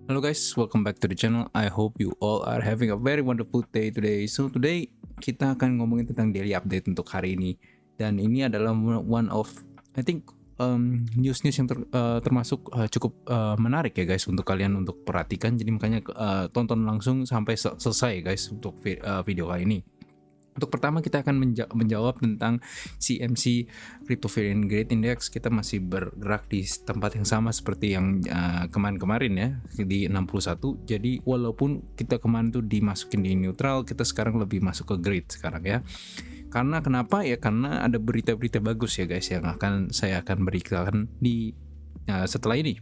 Hello guys, welcome back to the channel. I hope you all are having a very wonderful day today. So today kita akan ngomongin tentang daily update untuk hari ini. Dan ini adalah one of I think news-news yang termasuk cukup menarik ya guys untuk kalian untuk perhatikan. Jadi makanya tonton langsung sampai selesai guys untuk video kali ini. Untuk pertama kita akan menjawab tentang CMC Crypto Variant Grade Index. Kita masih bergerak di tempat yang sama seperti yang kemarin-kemarin ya, di 61. Jadi walaupun kita kemarin tuh dimasukin di neutral, kita sekarang lebih masuk ke grade sekarang ya. Karena kenapa ya? Karena ada berita-berita bagus ya guys yang saya akan berikan di setelah ini.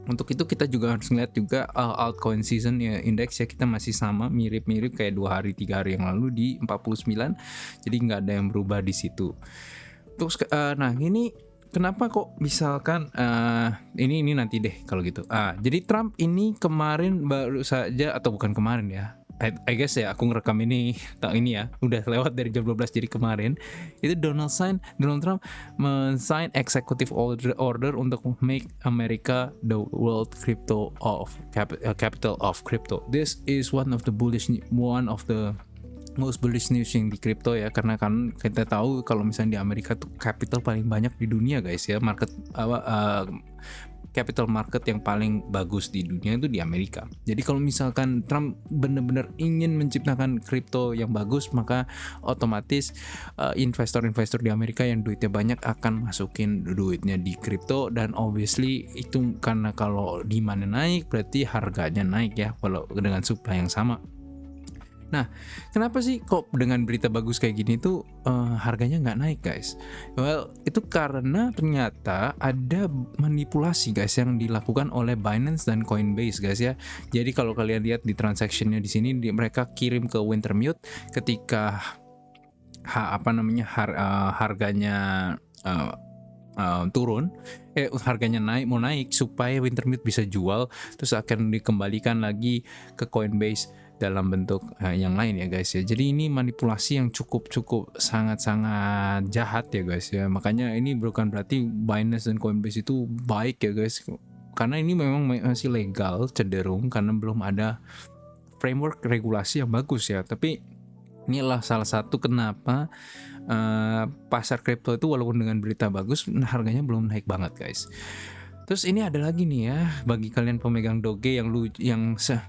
Untuk itu kita juga harus ngeliat juga altcoin season ya index ya, kita masih sama mirip-mirip kayak 2 hari 3 hari yang lalu di 49. Jadi nggak ada yang berubah di situ. Terus nah ini kenapa kok misalkan ini nanti deh kalau gitu. Jadi Trump ini kemarin baru saja, atau bukan kemarin ya, I guess ya, aku ngerekam ini ya udah lewat dari jam 12, jadi kemarin itu Donald Trump men-sign executive order untuk make America the world capital of crypto. This is one of the most bullish news yang di crypto ya, karena kan kita tahu kalau misalnya di Amerika tuh capital paling banyak di dunia guys ya, capital market yang paling bagus di dunia itu di Amerika. Jadi kalau misalkan Trump benar-benar ingin menciptakan kripto yang bagus, maka otomatis investor-investor di Amerika yang duitnya banyak akan masukin duitnya di kripto, dan obviously itu karena kalau demand naik berarti harganya naik ya, walau dengan supply yang sama. Nah, kenapa sih kok dengan berita bagus kayak gini tuh harganya nggak naik guys? Well, itu karena ternyata ada manipulasi guys yang dilakukan oleh Binance dan Coinbase guys ya. Jadi kalau kalian lihat di transactionnya di sini, mereka kirim ke Wintermute ketika harganya turun, harganya mau naik supaya Wintermute bisa jual, terus akan dikembalikan lagi ke Coinbase dalam bentuk yang lain ya guys ya. Jadi ini manipulasi yang cukup sangat jahat ya guys ya. Makanya ini bukan berarti Binance dan Coinbase itu baik ya guys, karena ini memang masih legal cenderung, karena belum ada framework regulasi yang bagus ya. Tapi inilah salah satu kenapa pasar kripto itu walaupun dengan berita bagus, harganya belum naik banget guys. Terus ini ada lagi nih ya, bagi kalian pemegang Doge yang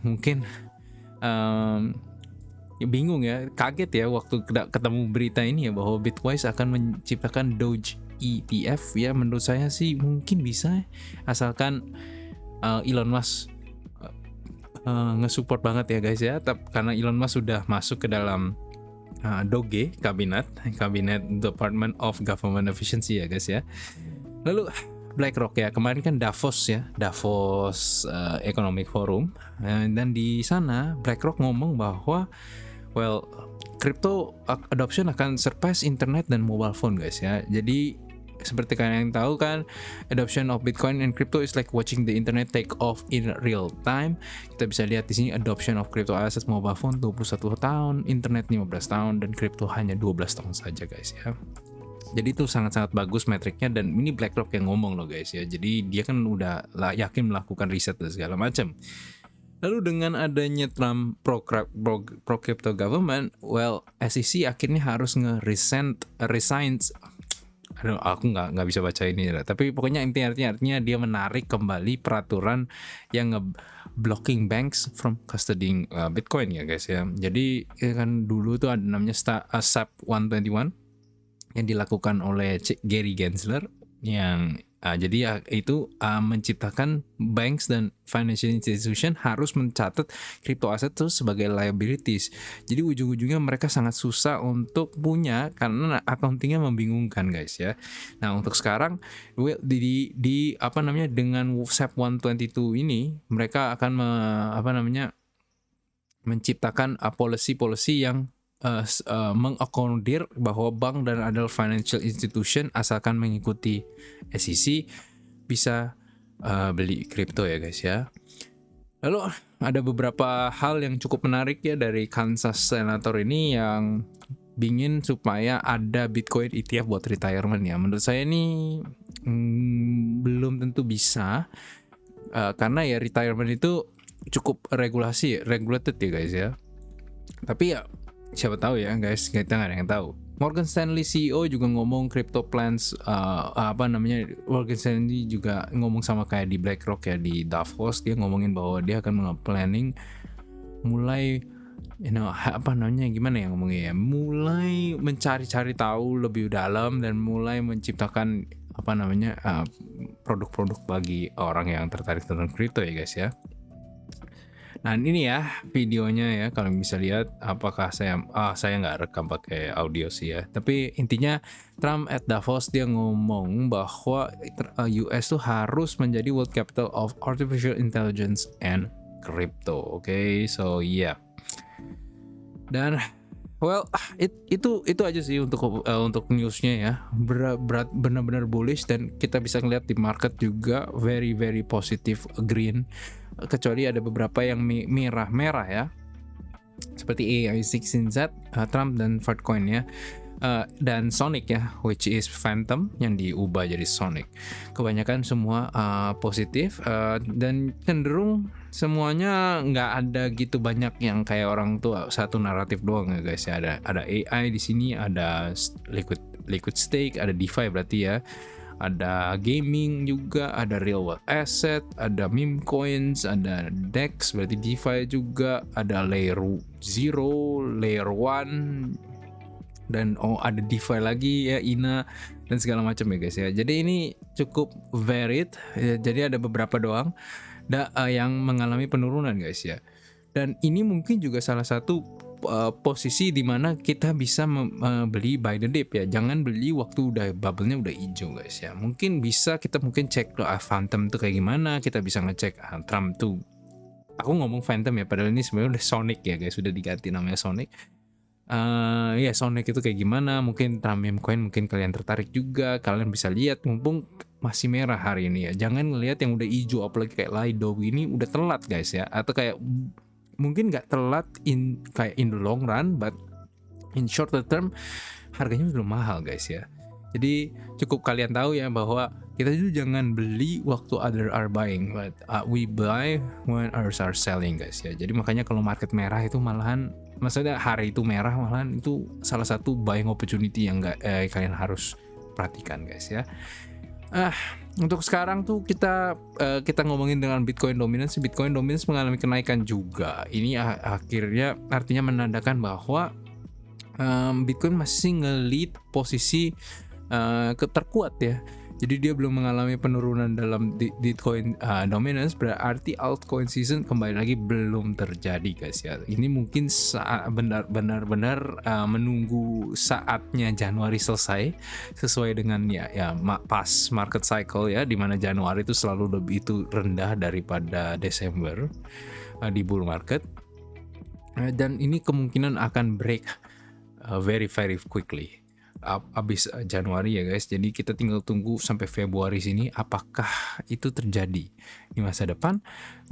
mungkin bingung ya, kaget ya waktu ketemu berita ini ya, bahwa Bitwise akan menciptakan Doge ETF ya. Menurut saya sih mungkin bisa, asalkan Elon Musk nge-support banget ya guys ya. Karena Elon Musk sudah masuk ke dalam Doge kabinet Department of Government Efficiency ya guys ya. Lalu BlackRock ya, kemarin kan Davos Economic Forum, dan di sana BlackRock ngomong bahwa crypto adoption akan surpass internet dan mobile phone guys ya. Jadi seperti kalian yang tahu kan, adoption of Bitcoin and crypto is like watching the internet take off in real time. Kita bisa lihat di sini adoption of crypto assets mobile phone 21 tahun, internet 15 tahun, dan crypto hanya 12 tahun saja guys ya. Jadi itu sangat-sangat bagus metriknya, dan ini BlackRock yang ngomong loh guys ya. Jadi dia kan udah yakin melakukan riset dan segala macam. Lalu dengan adanya Trump pro crypto government, SEC akhirnya harus resign. Aduh, aku nggak bisa baca ini, tapi pokoknya artinya dia menarik kembali peraturan yang blocking banks from custodying Bitcoin ya guys ya. Jadi kan dulu tuh ada namanya SAP 121 yang dilakukan oleh Gary Gensler, yang jadi ya itu menciptakan banks dan financial institution harus mencatat crypto asset terus sebagai liabilities. Jadi ujung-ujungnya mereka sangat susah untuk punya, karena accountingnya membingungkan guys ya. Nah untuk sekarang dengan SAP 122 ini mereka akan menciptakan policy yang mengakomodir bahwa bank dan adult financial institution asalkan mengikuti SEC bisa beli kripto ya guys ya. Lalu ada beberapa hal yang cukup menarik ya dari Kansas Senator ini, yang ingin supaya ada Bitcoin ETF buat retirement ya. Menurut saya ini belum tentu bisa, karena ya retirement itu cukup regulated ya guys ya. Tapi ya siapa tahu ya guys, kita nggak ada yang tahu. Morgan Stanley CEO juga ngomong crypto plans, Morgan Stanley juga ngomong sama kayak di BlackRock ya, di Davos dia ngomongin bahwa dia akan planning mulai gimana ya ngomongnya ya, mulai mencari-cari tahu lebih dalam dan mulai menciptakan produk-produk bagi orang yang tertarik tentang kripto ya guys ya. Nah ini ya videonya ya, kalau bisa lihat. Apakah saya nggak rekam pakai audio sih ya, tapi intinya Trump at Davos dia ngomong bahwa US tuh harus menjadi world capital of artificial intelligence and crypto. Oke, so yeah. Dan itu aja sih untuk newsnya ya. Benar-benar bullish, dan kita bisa ngeliat di market juga very very positive green, kecuali ada beberapa yang merah ya, seperti AI16Z, Trump dan Filecoin ya. Dan Sonic ya, which is Phantom yang diubah jadi Sonic. Kebanyakan semua positif, dan cenderung semuanya nggak ada gitu banyak yang kayak orang tua satu naratif doang ya guys ya. Ada AI di sini, ada liquid stake, ada DeFi berarti ya, ada gaming juga, ada real world asset, ada meme coins, ada DEX berarti DeFi juga, ada layer 0, layer 1, dan ada DeFi lagi ya, INA dan segala macam ya guys ya. Jadi ini cukup varied ya, jadi ada beberapa doang yang mengalami penurunan guys ya. Dan ini mungkin juga salah satu posisi di mana kita bisa beli by the dip ya. Jangan beli waktu udah bubble-nya udah hijau guys ya. Mungkin kita cek Phantom tuh kayak gimana, kita bisa ngecek Trump tuh. Aku ngomong Phantom ya, padahal ini sebenarnya udah Sonic ya guys, sudah diganti namanya Sonic. Ya Sonic itu kayak gimana, mungkin Trump meme coin mungkin kalian tertarik juga, kalian bisa lihat mumpung masih merah hari ini ya. Jangan ngelihat yang udah hijau, apalagi kayak Lido ini udah telat guys ya, atau kayak mungkin nggak telat in the long run, but in shorter term harganya udah mahal guys ya. Jadi cukup kalian tahu ya bahwa kita itu jangan beli waktu other are buying, but we buy when others are selling guys ya. Jadi makanya kalau market merah itu malahan, maksudnya hari itu merah malahan itu salah satu buying opportunity yang kalian harus perhatikan guys ya. Untuk sekarang tuh kita ngomongin dengan Bitcoin dominance mengalami kenaikan juga. Ini akhirnya artinya menandakan bahwa Bitcoin masih nge-lead posisi terkuat ya. Jadi dia belum mengalami penurunan dalam Bitcoin dominance, berarti altcoin season kembali lagi belum terjadi guys ya. Ini mungkin saat benar-benar menunggu saatnya Januari selesai sesuai dengan ya pas market cycle ya, dimana Januari itu selalu lebih rendah daripada Desember di bull market, dan ini kemungkinan akan break very very quickly abis Januari ya guys. Jadi kita tinggal tunggu sampai Februari sini apakah itu terjadi di masa depan.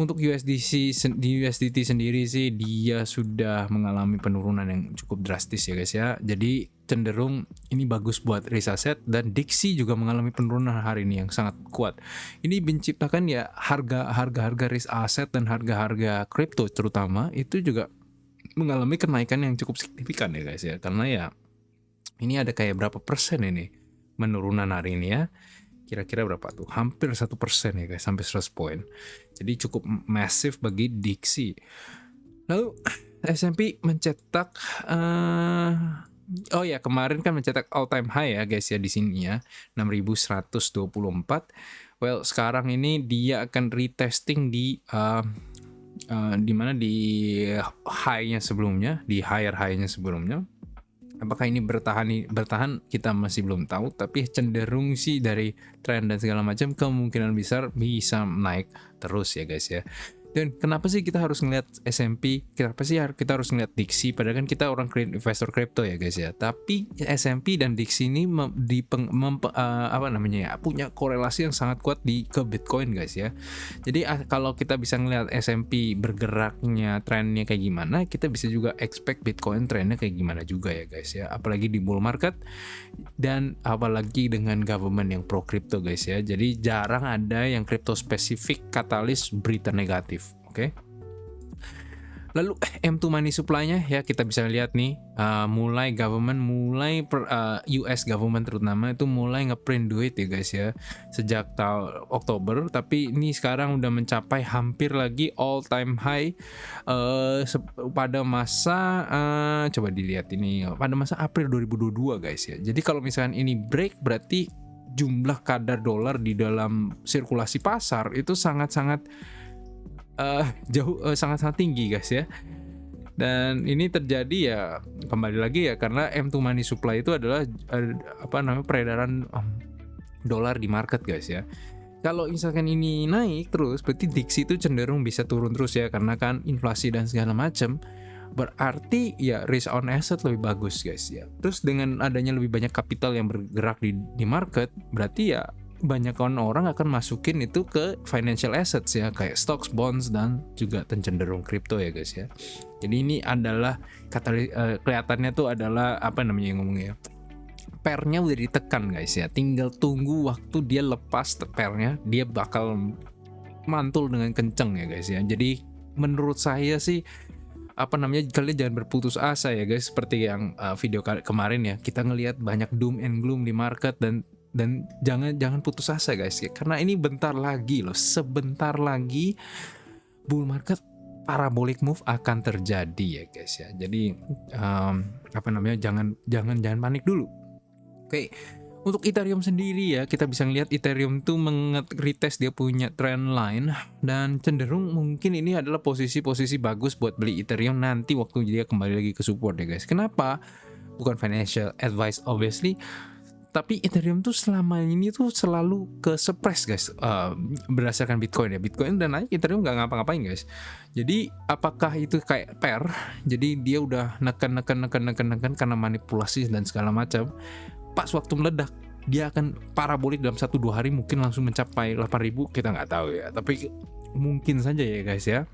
Untuk USDT sendiri sih dia sudah mengalami penurunan yang cukup drastis ya guys ya. Jadi cenderung ini bagus buat risk asset, dan Dixie juga mengalami penurunan hari ini yang sangat kuat. Ini menciptakan ya harga risk asset dan harga kripto terutama itu juga mengalami kenaikan yang cukup signifikan ya guys ya. Karena ya ini ada kayak berapa persen ini menurunan hari ini ya. Kira-kira berapa tuh? Hampir 1% ya guys, sampai 100 poin. Jadi cukup masif bagi Dixie. Lalu S&P mencetak kemarin kan mencetak all time high ya guys ya di sini ya, 6.124. Well, sekarang ini dia akan retesting di mana di high-nya sebelumnya, di higher high-nya sebelumnya. Apakah ini bertahan kita masih belum tahu, tapi cenderung sih dari tren dan segala macam kemungkinan besar bisa naik terus ya guys ya. Dan kenapa sih kita harus ngeliat S&P? Kenapa sih kita harus ngeliat Dixie? Padahal kan kita orang investor crypto ya guys ya. Tapi S&P dan Dixie ini punya korelasi yang sangat kuat ke Bitcoin guys ya. Jadi kalau kita bisa ngeliat S&P bergeraknya, trennya kayak gimana, kita bisa juga expect Bitcoin trennya kayak gimana juga ya guys ya. Apalagi di bull market, dan apalagi dengan government yang pro crypto guys ya. Jadi jarang ada yang crypto spesifik katalis berita negatif. Oke. Lalu M2 money supply-nya ya kita bisa lihat nih, US government terutama itu mulai ngeprint duit ya guys ya, sejak tahun Oktober, tapi ini sekarang udah mencapai hampir lagi all time high pada masa coba dilihat ini pada masa April 2022 guys ya. Jadi kalau misalkan ini break berarti jumlah kadar dolar di dalam sirkulasi pasar itu sangat-sangat sangat-sangat tinggi guys ya. Dan ini terjadi ya kembali lagi ya karena M2 money supply itu adalah peredaran dolar di market guys ya. Kalau misalkan ini naik terus berarti DXY itu cenderung bisa turun terus ya karena kan inflasi dan segala macam. Berarti ya risk on asset lebih bagus guys ya. Terus dengan adanya lebih banyak kapital yang bergerak di market berarti ya banyak orang akan masukin itu ke financial assets ya kayak stocks, bonds dan juga cenderung kripto ya guys ya. Jadi ini adalah kelihatannya tuh adalah ngomongnya pairnya udah ditekan guys ya. Tinggal tunggu waktu dia lepas pairnya, dia bakal mantul dengan kenceng ya guys ya. Jadi menurut saya sih kalian jangan berputus asa ya guys, seperti yang video kemarin ya. Kita ngelihat banyak doom and gloom di market dan jangan putus asa guys ya, karena ini sebentar lagi bull market parabolic move akan terjadi ya guys ya. Jadi jangan panik dulu. Oke. Untuk Ethereum sendiri ya, kita bisa ngelihat Ethereum tuh retest dia punya trend line dan cenderung mungkin ini adalah posisi-posisi bagus buat beli Ethereum nanti waktu dia kembali lagi ke support ya guys. Kenapa? Bukan financial advice obviously, tapi Ethereum tuh selama ini tuh selalu ke suppress guys, berdasarkan Bitcoin ya. Bitcoin udah naik, Ethereum nggak ngapa-ngapain guys. Jadi apakah itu kayak pair? Jadi dia udah neken karena manipulasi dan segala macam. Pas waktu meledak dia akan parabolik dalam 1-2 hari mungkin langsung mencapai 8.000, kita nggak tahu ya, tapi mungkin saja ya guys ya.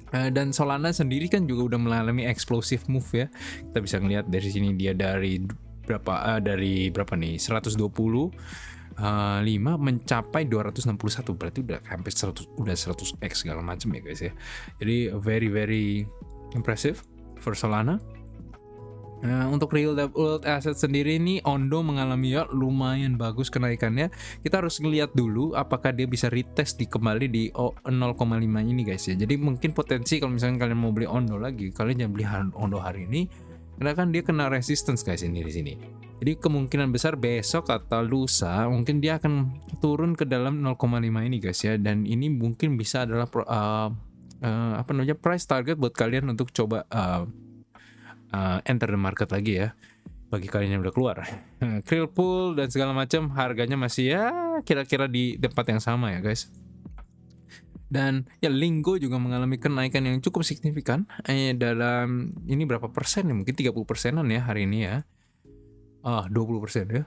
Dan Solana sendiri kan juga udah mengalami explosive move ya. Kita bisa ngelihat dari sini dia dari berapa nih 125 mencapai 261, berarti udah hampir 100x segala macam ya guys ya. Jadi very very impressive for Solana. Untuk real world asset sendiri ini Ondo mengalami ya lumayan bagus kenaikannya. Kita harus ngeliat dulu apakah dia bisa retest kembali di 0,5 ini guys ya. Jadi mungkin potensi kalau misalnya kalian mau beli Ondo lagi, kalian jangan beli Ondo hari ini karena kan dia kena resistance guys ini di sini. Jadi kemungkinan besar besok atau lusa mungkin dia akan turun ke dalam 0,5 ini guys ya. Dan ini mungkin bisa adalah price target buat kalian untuk coba enter the market lagi ya, bagi kalian yang udah keluar. Krill pool dan segala macam harganya masih ya kira-kira di tempat yang sama ya guys. Dan ya Lingo juga mengalami kenaikan yang cukup signifikan dalam ini berapa persen ya, mungkin 30%-an ya hari ini ya. 20% ya.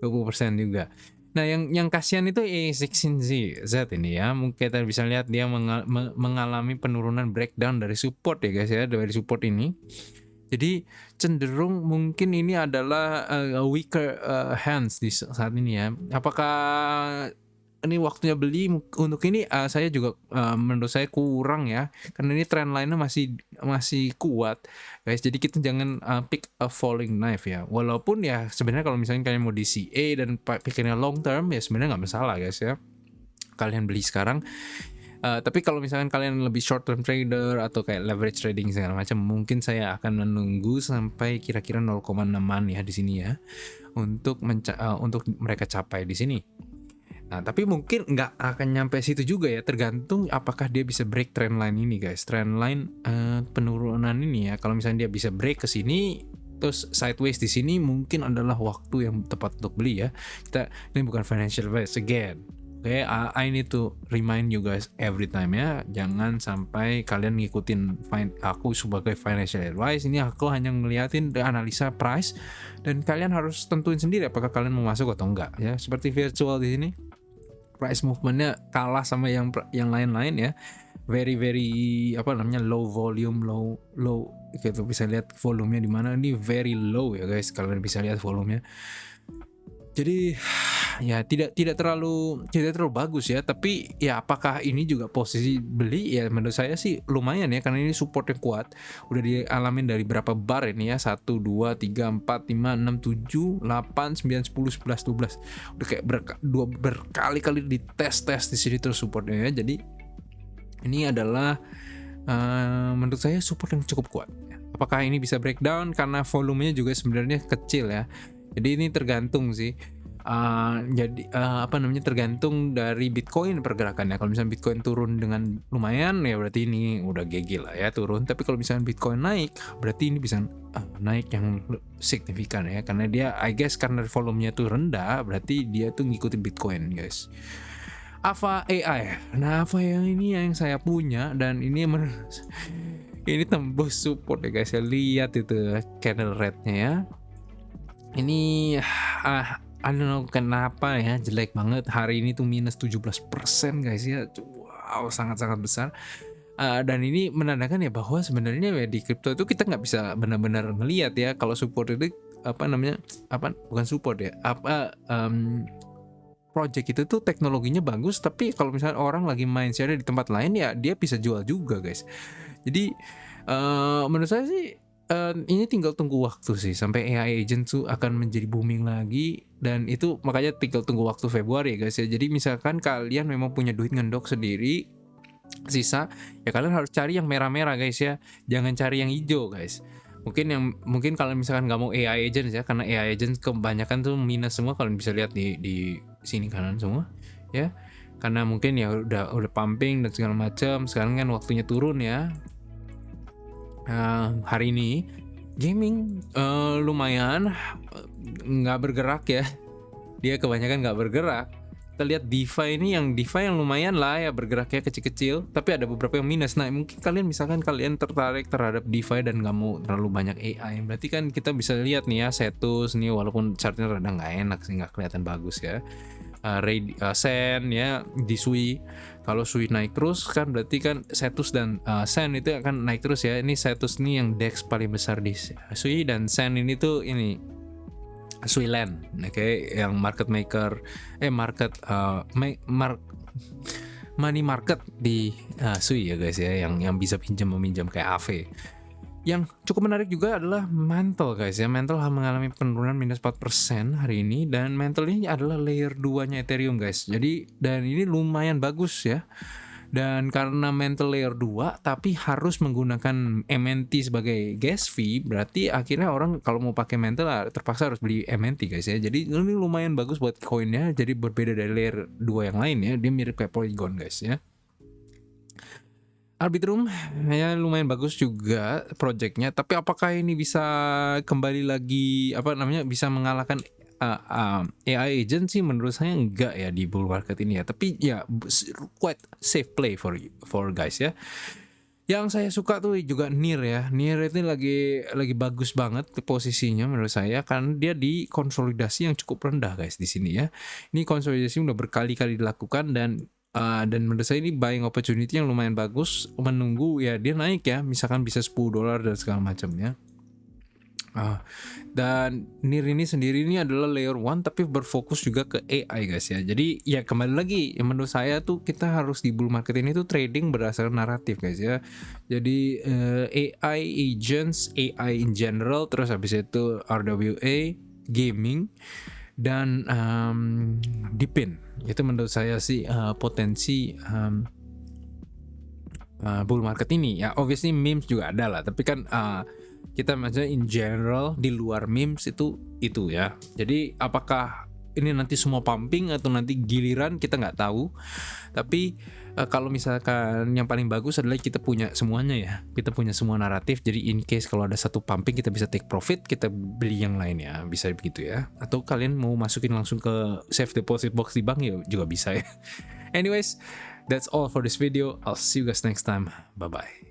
20% juga. Nah yang kasihan itu A16Z ini ya, mungkin kita bisa lihat dia mengalami penurunan breakdown dari support ya guys ya, dari support ini. Jadi cenderung mungkin ini adalah weaker hands di saat ini ya. Apakah ini waktunya beli untuk ini? Saya juga menurut saya kurang ya, karena ini trend line-nya masih kuat guys. Jadi kita jangan pick a falling knife ya. Walaupun ya sebenarnya kalau misalnya kalian mau DCA dan pikirnya long term ya sebenarnya nggak masalah guys ya, kalian beli sekarang. Tapi kalau misalkan kalian lebih short term trader atau kayak leverage trading segala macam, mungkin saya akan menunggu sampai kira-kira 0,6an ya di sini ya, untuk mereka capai di sini. Nah, tapi mungkin nggak akan nyampe situ juga ya, tergantung apakah dia bisa break trend line ini guys. Trend line penurunan ini ya, kalau misalnya dia bisa break ke sini terus sideways di sini, mungkin adalah waktu yang tepat untuk beli ya. Ini bukan financial advice again. Oke, I need to remind you guys every time ya, jangan sampai kalian ngikutin aku sebagai financial advice. Ini aku hanya ngeliatin analisa price dan kalian harus tentuin sendiri apakah kalian mau masuk atau enggak ya. Seperti virtual di sini, price movementnya kalah sama yang lain-lain ya. Very low volume, low gitu. Bisa lihat volumenya di mana, ini very low ya guys. Kalian bisa lihat volumenya. Jadi ya tidak terlalu bagus ya, tapi ya apakah ini juga posisi beli? Ya menurut saya sih lumayan ya, karena ini support yang kuat. Udah dialamin dari berapa bar ini ya, 1, 2, 3, 4, 5, 6, 7, 8, 9, 10, 11, 12. Udah kayak berkali-kali dites di sini terus supportnya ya. Jadi ini adalah menurut saya support yang cukup kuat. Apakah ini bisa breakdown karena volumenya juga sebenarnya kecil ya. Jadi ini tergantung sih. Tergantung dari Bitcoin pergerakannya. Kalau misalnya Bitcoin turun dengan lumayan ya berarti ini udah GG lah ya turun. Tapi kalau misalnya Bitcoin naik berarti ini bisa naik yang signifikan ya, karena dia I guess karena volumenya tuh rendah berarti dia tuh ngikutin Bitcoin guys. Ava AI. Nah, Ava yang ini yang saya punya dan ini ini tembus support ya guys. Ya lihat itu candle red-nya ya. Ini I don't know kenapa ya jelek banget hari ini tuh minus 17% guys ya. Wow, sangat-sangat besar. Dan ini menandakan ya bahwa sebenarnya ya di kripto itu kita nggak bisa benar-benar ngelihat ya kalau support itu bukan support ya, project itu tuh teknologinya bagus, tapi kalau misalnya orang lagi main share di tempat lain ya dia bisa jual juga guys. Jadi menurut saya sih ini tinggal tunggu waktu sih sampai AI agent tuh akan menjadi booming lagi, dan itu makanya tinggal tunggu waktu Februari ya guys ya. Jadi misalkan kalian memang punya duit ngendok sendiri sisa, ya kalian harus cari yang merah-merah guys ya, jangan cari yang hijau guys. Mungkin kalau misalkan nggak mau AI agent ya, karena AI agent kebanyakan tuh minus semua, kalian bisa lihat di sini kanan semua ya, karena mungkin ya udah pumping dan segala macam. Sekarang kan waktunya turun ya. Hari ini gaming lumayan nggak bergerak ya, dia kebanyakan nggak bergerak. Kita lihat DeFi yang lumayan lah ya, bergeraknya kecil-kecil, tapi ada beberapa yang minus. Nah mungkin misalkan kalian tertarik terhadap DeFi dan nggak mau terlalu banyak AI, berarti kan kita bisa lihat nih ya Cetus nih, walaupun chartnya rada nggak enak sih, nggak kelihatan bagus ya. Sen ya di Sui, kalau Sui naik terus kan berarti kan Cetus dan Sen itu akan naik terus ya. Ini Cetus nih yang DEX paling besar di Sui, dan Sen ini tuh ini Suiland, oke, yang money market di Sui ya guys ya, yang bisa meminjam kayak AV. Yang cukup menarik juga adalah Mantle guys ya. Mantle mengalami penurunan minus 4% hari ini, dan Mantle ini adalah layer 2-nya Ethereum guys. Jadi dan ini lumayan bagus ya. Dan karena Mantle layer 2 tapi harus menggunakan MNT sebagai gas fee, berarti akhirnya orang kalau mau pakai Mantle terpaksa harus beli MNT guys ya. Jadi ini lumayan bagus buat koinnya, jadi berbeda dari layer 2 yang lain ya. Dia mirip kayak Polygon guys ya. Arbitrum ya lumayan bagus juga projectnya, tapi apakah ini bisa kembali lagi bisa mengalahkan AI agent? Sih menurut saya enggak ya di bull market ini ya, tapi ya quite safe play for guys ya. Yang saya suka tuh juga NIR ya. NIR itu lagi bagus banget posisinya menurut saya, karena dia di konsolidasi yang cukup rendah guys di sini ya. Ini konsolidasi udah berkali-kali dilakukan, dan menurut saya ini buying opportunity yang lumayan bagus, menunggu ya dia naik ya, misalkan bisa $10 dan segala macamnya. Dan NIR ini sendiri ini adalah layer 1 tapi berfokus juga ke AI guys ya. Jadi ya kembali lagi ya, menurut saya tuh kita harus di bull market ini tuh trading berdasarkan naratif guys ya. Jadi AI agents, AI in general, terus habis itu RWA, gaming, dan Dipin. Itu menurut saya sih potensi bull market ini ya. Obviously memes juga ada lah, tapi kan kita maksudnya in general di luar memes itu ya. Jadi apakah ini nanti semua pumping atau nanti giliran, kita nggak tahu. Tapi kalau misalkan yang paling bagus adalah kita punya semuanya ya, kita punya semua naratif. Jadi in case kalau ada satu pumping kita bisa take profit, kita beli yang lain ya, bisa begitu ya. Atau kalian mau masukin langsung ke safe deposit box di bank ya juga bisa ya. Anyways, that's all for this video. I'll see you guys next time. Bye bye.